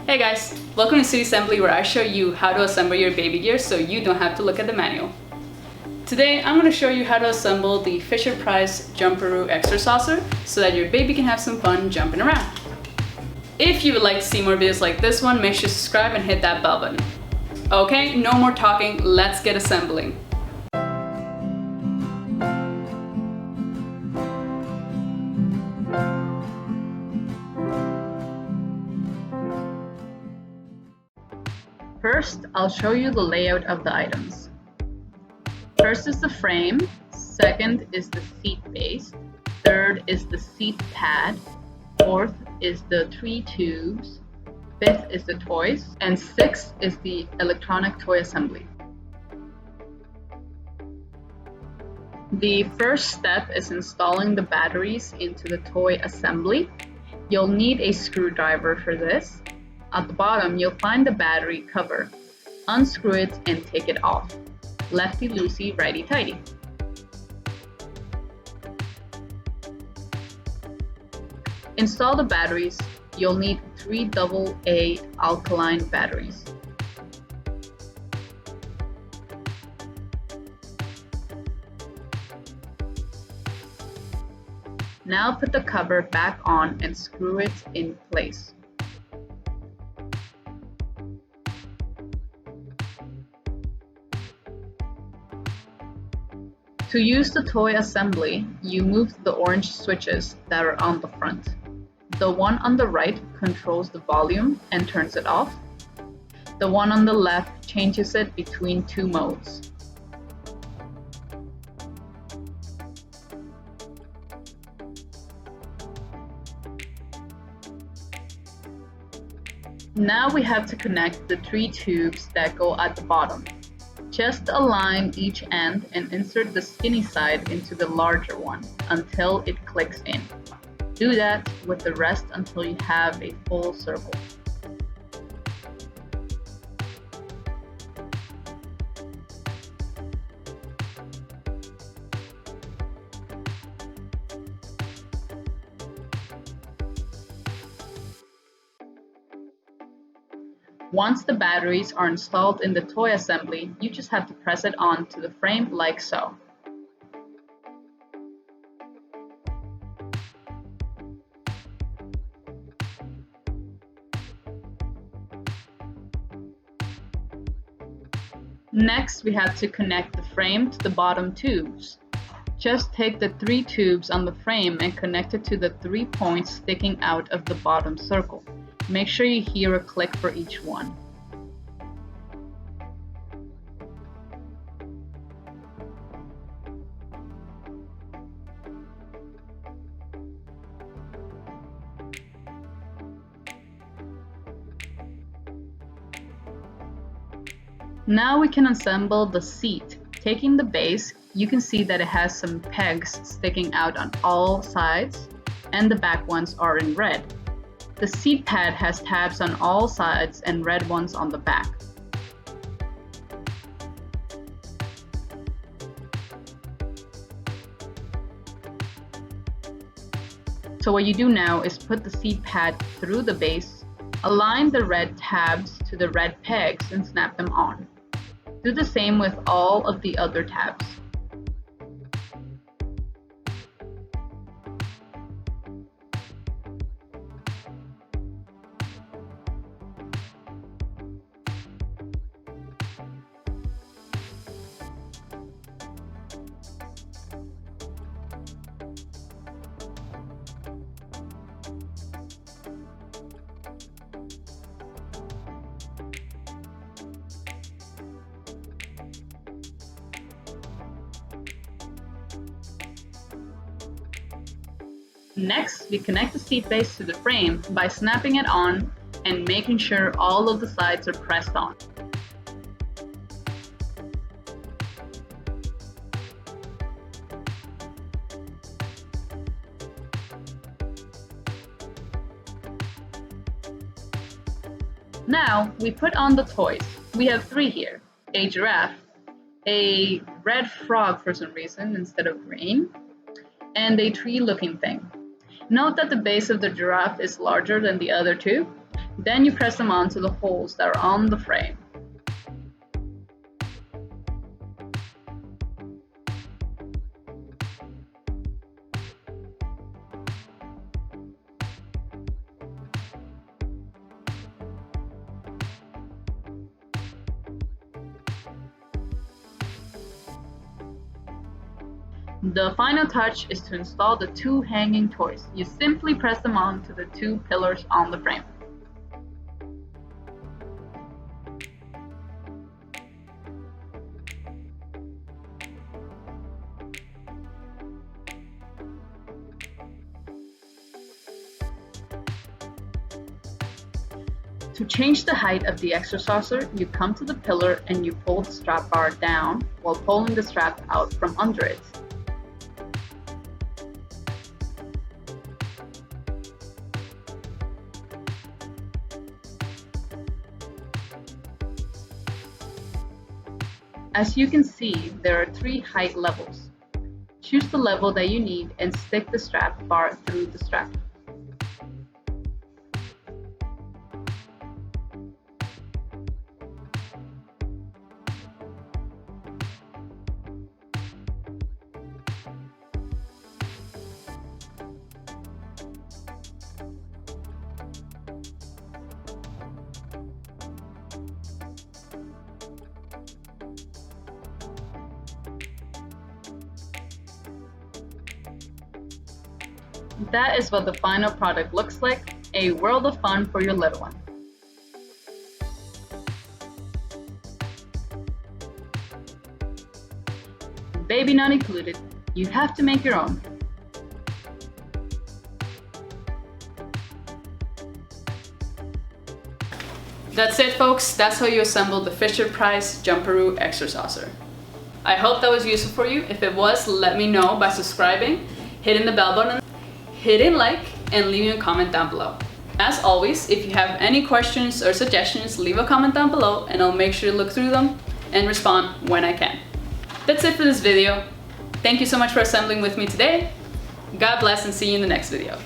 Hey guys, welcome to SweetieSembly, where I show you how to assemble your baby gear so you don't have to look at the manual. Today I'm going to show you how to assemble the Fisher Price Jumperoo Exersaucer so that your baby can have some fun jumping around. If you would like to see more videos like this one, make sure to subscribe and hit that bell button. Okay, no more talking, let's get assembling. First, I'll show you the layout of the items. First is the frame, second is the seat base, third is the seat pad, fourth is the 3 tubes, fifth is the toys, and sixth is the electronic toy assembly. The first step is installing the batteries into the toy assembly. You'll need a screwdriver for this. At the bottom, you'll find the battery cover. Unscrew it and take it off. Lefty-loosey, righty-tighty. Install the batteries. You'll need 3 AA alkaline batteries. Now put the cover back on and screw it in place. To use the toy assembly, you move the orange switches that are on the front. The one on the right controls the volume and turns it off. The one on the left changes it between 2 modes. Now we have to connect the 3 tubes that go at the bottom. Just align each end and insert the skinny side into the larger one until it clicks in. Do that with the rest until you have a full circle. Once the batteries are installed in the toy assembly, you just have to press it on to the frame like so. Next, we have to connect the frame to the bottom tubes. Just take the 3 tubes on the frame and connect it to the 3 points sticking out of the bottom circle. Make sure you hear a click for each one. Now we can assemble the seat. Taking the base, you can see that it has some pegs sticking out on all sides, and the back ones are in red. The seat pad has tabs on all sides and red ones on the back. So what you do now is put the seat pad through the base, align the red tabs to the red pegs and snap them on. Do the same with all of the other tabs. Next, we connect the seat base to the frame by snapping it on and making sure all of the sides are pressed on. Now, we put on the toys. We have 3 here: a giraffe, a red frog for some reason instead of green, and a tree-looking thing. Note that the base of the giraffe is larger than the other two. Then you press them onto the holes that are on the frame. The final touch is to install the two hanging toys. You simply press them onto the two pillars on the frame. To change the height of the Exersaucer, you come to the pillar and you pull the strap bar down while pulling the strap out from under it. As you can see, there are 3 height levels. Choose the level that you need and stick the strap bar through the strap. That is what the final product looks like, a world of fun for your little one. Baby not included, you have to make your own. That's it, folks. That's how you assemble the Fisher Price Jumperoo Exersaucer. I hope that was useful for you. If it was, let me know by subscribing, hitting the bell button, hitting like, and leaving a comment down below. As always, if you have any questions or suggestions, leave a comment down below and I'll make sure to look through them and respond when I can. That's it for this video. Thank you so much for assembling with me today. God bless and see you in the next video.